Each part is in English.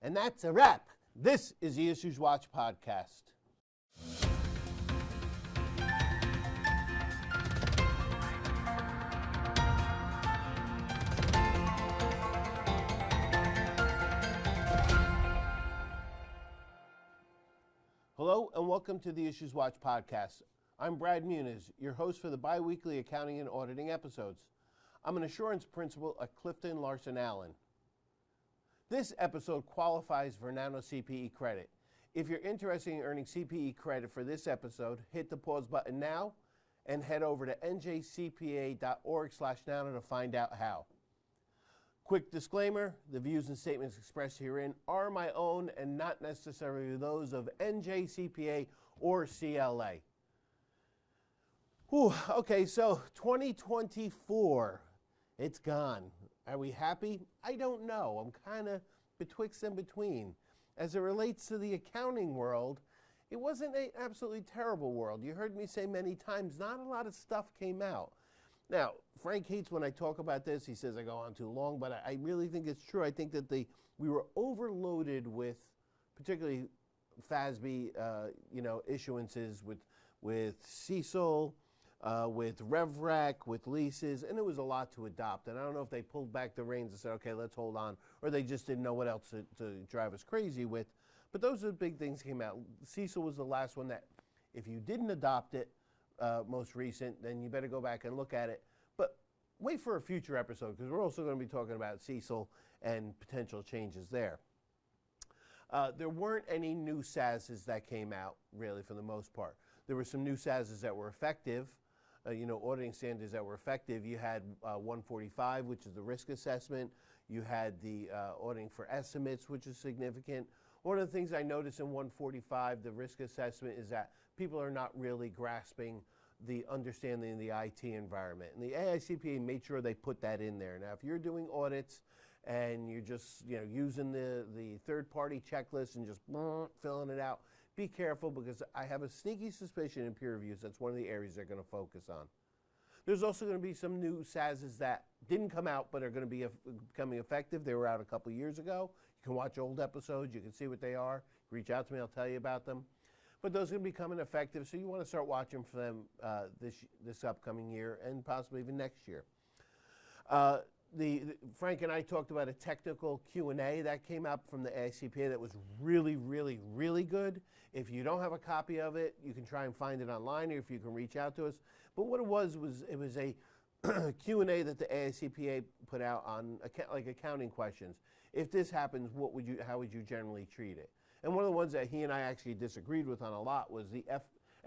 And that's a wrap. This is the IssuesWatch podcast. Hello and welcome to the IssuesWatch podcast. I'm Brad Muniz, your host for the bi-weekly accounting and auditing episodes. I'm an assurance principal at Clifton Larson Allen. This episode qualifies for NJCPA credit. If you're interested in earning CPE credit for this episode, hit the pause button now and head over to njcpa.org/nano to find out how. Quick disclaimer, the views and statements expressed herein are my own and not necessarily those of NJCPA or CLA. Okay, so 2024, it's gone. Are we happy? I don't know. I'm kind of betwixt and between. As it relates to the accounting world, it wasn't an absolutely terrible world. You heard me say many times, not a lot of stuff came out. Now, Frank hates when I talk about this. He says I go on too long, but I really think it's true. I think that we were overloaded with, particularly FASB, issuances with CECL, with RevRec, with leases, and it was a lot to adopt. And I don't know if they pulled back the reins and said, okay, let's hold on, or they just didn't know what else to drive us crazy with. But those are the big things that came out. CECL was the last one that, if you didn't adopt it, most recent, then you better go back and look at it. But wait for a future episode, because we're also going to be talking about CECL and potential changes there. There weren't any new SASs that came out, really, for the most part. There were some new SASs that were effective, auditing standards that were effective. You had 145, which is the risk assessment. You had the auditing for estimates, which is significant. One of the things I noticed in 145, the risk assessment, is that people are not really grasping the understanding of the IT environment. And the AICPA made sure they put that in there. Now, if you're doing audits and you're just using the third-party checklist and just filling it out, be careful, because I have a sneaky suspicion in peer reviews that's one of the areas they're going to focus on. There's also going to be some new SASs that didn't come out but are going to be becoming effective. They were out a couple years ago. You can watch old episodes. You can see what they are. Reach out to me. I'll tell you about them. But those are going to be becoming effective, so you want to start watching for them this upcoming year and possibly even next year. Frank and I talked about a technical Q&A that came up from the AICPA that was really, really, really good. If you don't have a copy of it, you can try and find it online, or if you can reach out to us. But what it was a Q&A that the AICPA put out on like accounting questions. If this happens, how would you generally treat it? And one of the ones that he and I actually disagreed with on a lot was the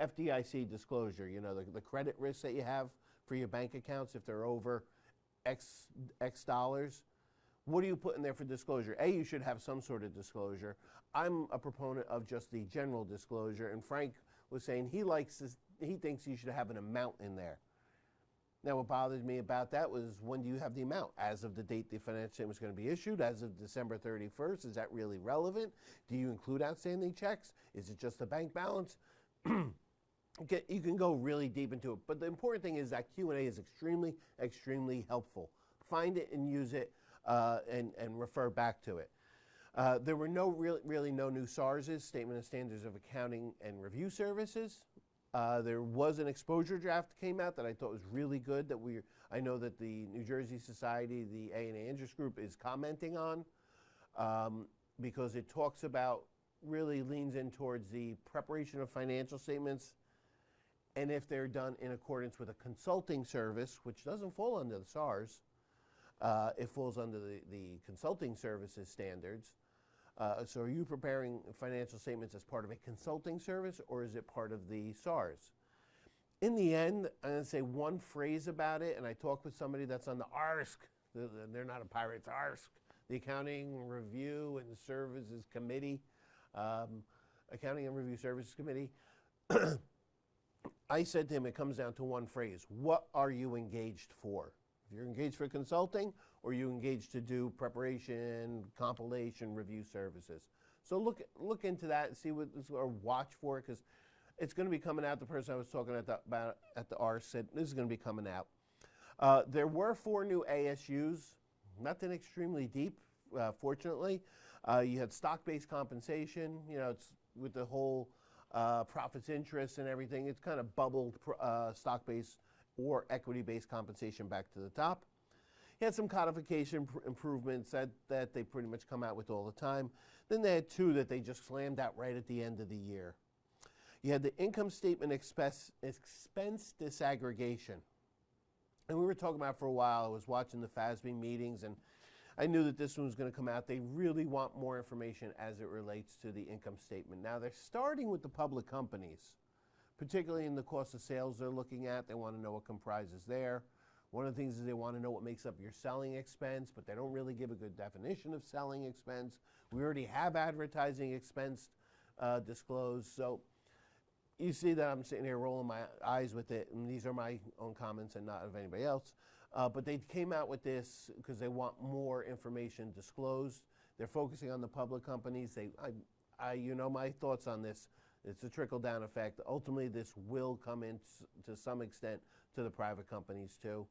FDIC disclosure, the credit risk that you have for your bank accounts if they're over X dollars. What do you put in there for disclosure? You should have some sort of disclosure. I'm a proponent of just the general disclosure, and Frank was saying he thinks you should have an amount in there. Now, what bothered me about that was, when do you have the amount? As of the date the financial statement is going to be issued, as of December 31st, is that really relevant? Do you include outstanding checks? Is it just the bank balance? You can go really deep into it, but the important thing is that Q&A is extremely, extremely helpful. Find it and use it and refer back to it. There were really no new SARSs, Statement of Standards of Accounting and Review Services. There was an exposure draft that came out that I thought was really good, I know that the New Jersey Society, the A&A Interest Group, is commenting on, because it talks about, really leans in towards the preparation of financial statements, and if they're done in accordance with a consulting service, which doesn't fall under the SARS, it falls under the consulting services standards. So are you preparing financial statements as part of a consulting service, or is it part of the SARS? In the end, I'm going to say one phrase about it, and I talked with somebody that's on the ARSC. They're not a pirate, it's ARSC, the Accounting Review and Services Committee, Accounting and Review Services Committee. I said to him, it comes down to one phrase. What are you engaged for? If you're engaged for consulting, or are you engaged to do preparation, compilation, review services? So look into that and see or watch for it, because it's going to be coming out. The person I was talking about at the R said this is going to be coming out. There were 4 new ASUs, nothing extremely deep, fortunately. You had stock-based compensation. You know, it's with the whole profits, interest, and everything. It's kind of bubbled stock-based or equity-based compensation back to the top. You had some codification improvements that they pretty much come out with all the time. Then they had two that they just slammed out right at the end of the year. You had the income statement expense disaggregation. And we were talking about it for a while. I was watching the FASB meetings, and I knew that this one was going to come out. They really want more information as it relates to the income statement. Now, they're starting with the public companies, particularly in the cost of sales they're looking at. They want to know what comprises there. One of the things is they want to know what makes up your selling expense, but they don't really give a good definition of selling expense. We already have advertising expense disclosed. So you see that I'm sitting here rolling my eyes with it, and these are my own comments and not of anybody else. But they came out with this because they want more information disclosed. They're focusing on the public companies. You know my thoughts on this. It's a trickle-down effect. Ultimately, this will come in to some extent to the private companies too.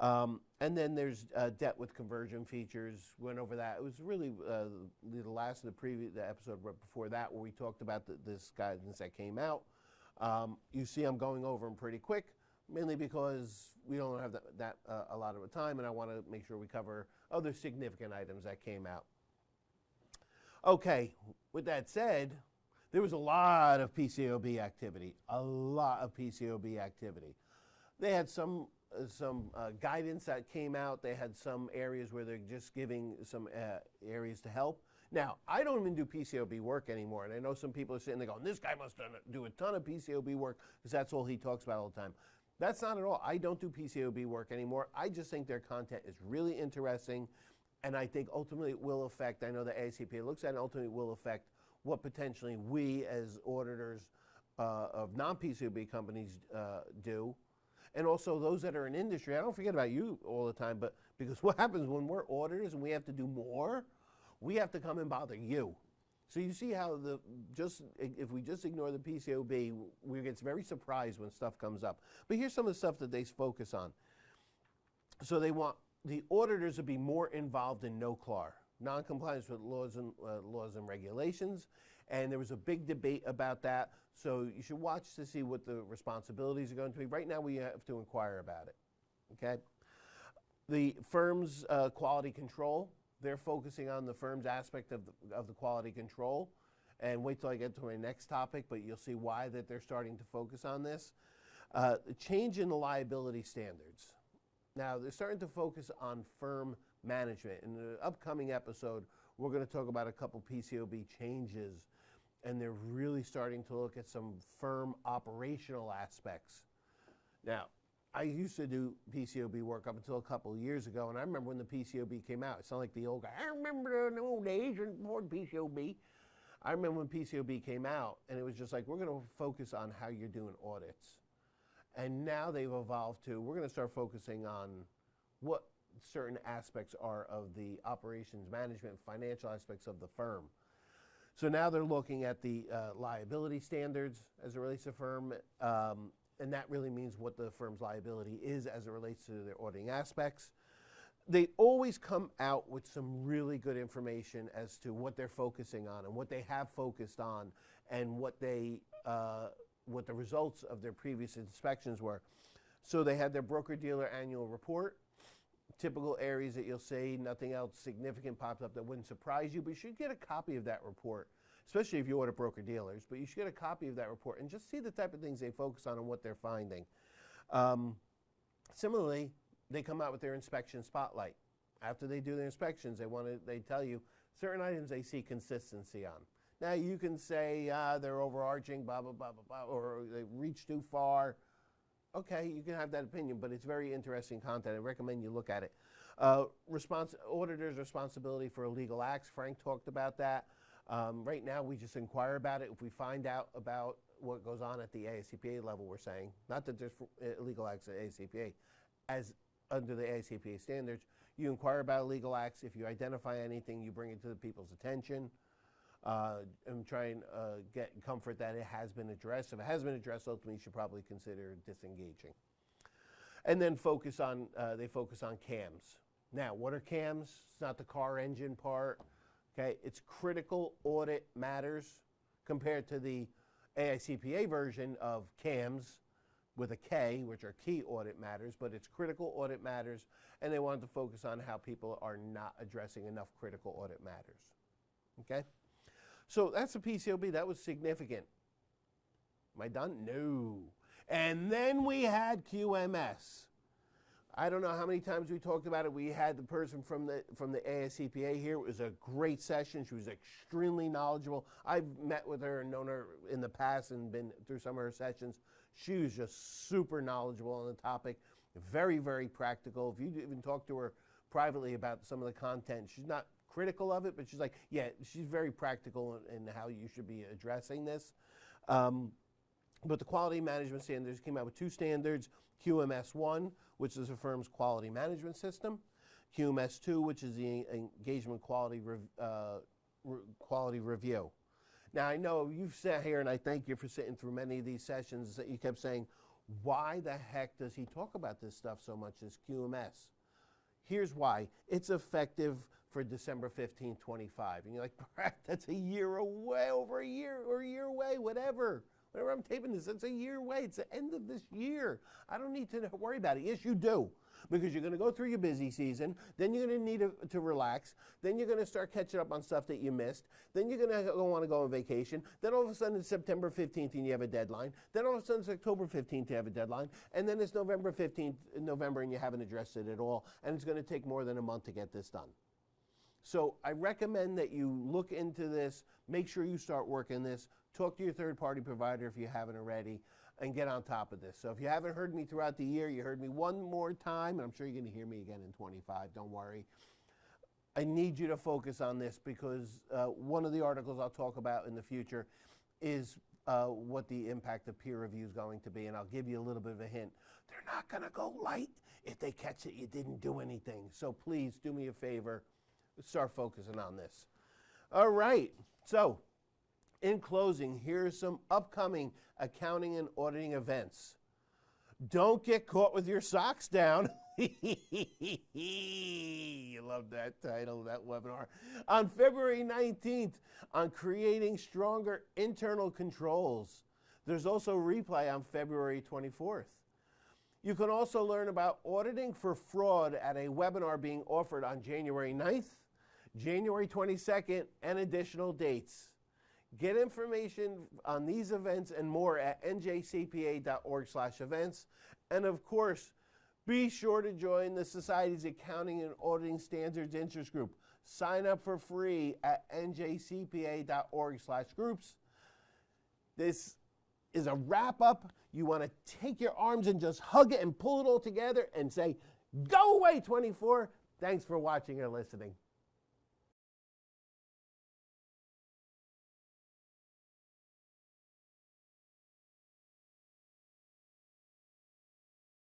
And then there's debt with conversion features. Went over that. It was really the last of the episode right before that where we talked about this guidance that came out. You see I'm going over them pretty quick, mainly because we don't have a lot of time, and I want to make sure we cover other significant items that came out. Okay, with that said, there was a lot of PCAOB activity, They had some guidance that came out. They had some areas where they're just giving some areas to help. Now, I don't even do PCAOB work anymore, and I know some people are sitting there going, this guy must do a ton of PCAOB work because that's all he talks about all the time. That's not at all. I don't do PCAOB work anymore. I just think their content is really interesting, and I think ultimately it will affect, I know the AICPA looks at it, ultimately it will affect what potentially we as auditors of non-PCAOB companies do. And also those that are in industry, I don't forget about you all the time, but because what happens when we're auditors and we have to do more, we have to come and bother you. So you see how if we just ignore the PCAOB, we get very surprised when stuff comes up. But here's some of the stuff that they focus on. So they want the auditors to be more involved in NOCLAR, non-compliance with laws and regulations. And there was a big debate about that. So you should watch to see what the responsibilities are going to be. Right now we have to inquire about it, okay? The firm's quality control, they're focusing on the firm's aspect of the quality control. And wait till I get to my next topic, but you'll see why that they're starting to focus on this. The change in the liability standards. Now, they're starting to focus on firm management. In the upcoming episode, we're going to talk about a couple PCAOB changes, and they're really starting to look at some firm operational aspects. Now, I used to do PCAOB work up until a couple of years ago, and I remember when the PCAOB came out. It sounded like the old guy. I remember the old days before PCAOB. I remember when PCAOB came out, and it was just like, we're going to focus on how you're doing audits. And now they've evolved to, we're going to start focusing on what certain aspects are of the operations management, financial aspects of the firm. So now they're looking at the liability standards as it relates to firm, and that really means what the firm's liability is as it relates to their auditing aspects. They always come out with some really good information as to what they're focusing on and what they have focused on and what the results of their previous inspections were. So they had their broker-dealer annual report. Typical areas that you'll see, nothing else significant pops up that wouldn't surprise you, but you should get a copy of that report, especially if you audit broker-dealers, but you should get a copy of that report and just see the type of things they focus on and what they're finding. Similarly, they come out with their inspection spotlight. After they do their inspections, they tell you certain items they see consistency on. Now you can say they're overarching, blah, blah, blah, blah, blah, or they reach too far. Okay, you can have that opinion, but it's very interesting content. I recommend you look at it. Auditor's responsibility for illegal acts. Frank talked about that. Right now, we just inquire about it. If we find out about what goes on at the AICPA level, we're saying, not that there's illegal acts at AICPA, as under the AICPA standards, you inquire about illegal acts. If you identify anything, you bring it to the people's attention. And try and get comfort that it has been addressed. If it has been addressed, ultimately you should probably consider disengaging. And then they focus on CAMs. Now, what are CAMs? It's not the car engine part. Okay, it's critical audit matters compared to the AICPA version of CAMS with a K, which are key audit matters, but it's critical audit matters, and they wanted to focus on how people are not addressing enough critical audit matters. Okay? So that's the PCOB. That was significant. Am I done? No. And then we had QMS. I don't know how many times we talked about it. We had the person from the AICPA here. It was a great session. She was extremely knowledgeable. I've met with her and known her in the past and been through some of her sessions. She was just super knowledgeable on the topic, very, very practical. If you even talk to her privately about some of the content, she's not critical of it, but she's like, yeah, she's very practical in how you should be addressing this. But the quality management standards came out with two standards, QMS1, which is a firm's quality management system, QMS2, which is the engagement quality review. Now, I know you've sat here, and I thank you for sitting through many of these sessions that you kept saying, why the heck does he talk about this stuff so much as QMS? Here's why. It's effective for December 15, 25. And you're like, Brad, that's a year away, over a year, or a year away, whatever. Whenever I'm taping this, it's a year away. It's the end of this year. I don't need to worry about it. Yes, you do, because you're going to go through your busy season. Then you're going to need to relax. Then you're going to start catching up on stuff that you missed. Then you're going to want to go on vacation. Then all of a sudden it's September 15th and you have a deadline. Then all of a sudden it's October 15th you have a deadline. And then it's November 15th in November and you haven't addressed it at all. And it's going to take more than a month to get this done. So I recommend that you look into this. Make sure you start working this. Talk to your third-party provider if you haven't already, and get on top of this. So if you haven't heard me throughout the year, you heard me one more time, and I'm sure you're going to hear me again in 25, don't worry. I need you to focus on this because one of the articles I'll talk about in the future is what the impact of peer review is going to be, and I'll give you a little bit of a hint. They're not going to go light if they catch it you didn't do anything. So please do me a favor, start focusing on this. All right, so in closing, here's some upcoming accounting and auditing events. Don't get caught with your socks down. You love that title, that webinar. On February 19th, on creating stronger internal controls. There's also a replay on February 24th. You can also learn about auditing for fraud at a webinar being offered on January 9th, January 22nd, and additional dates. Get information on these events and more at njcpa.org/events. And of course, be sure to join the Society's Accounting and Auditing Standards Interest Group. Sign up for free at njcpa.org/groups. This is a wrap up. You want to take your arms and just hug it and pull it all together and say, go away 24. Thanks for watching or listening.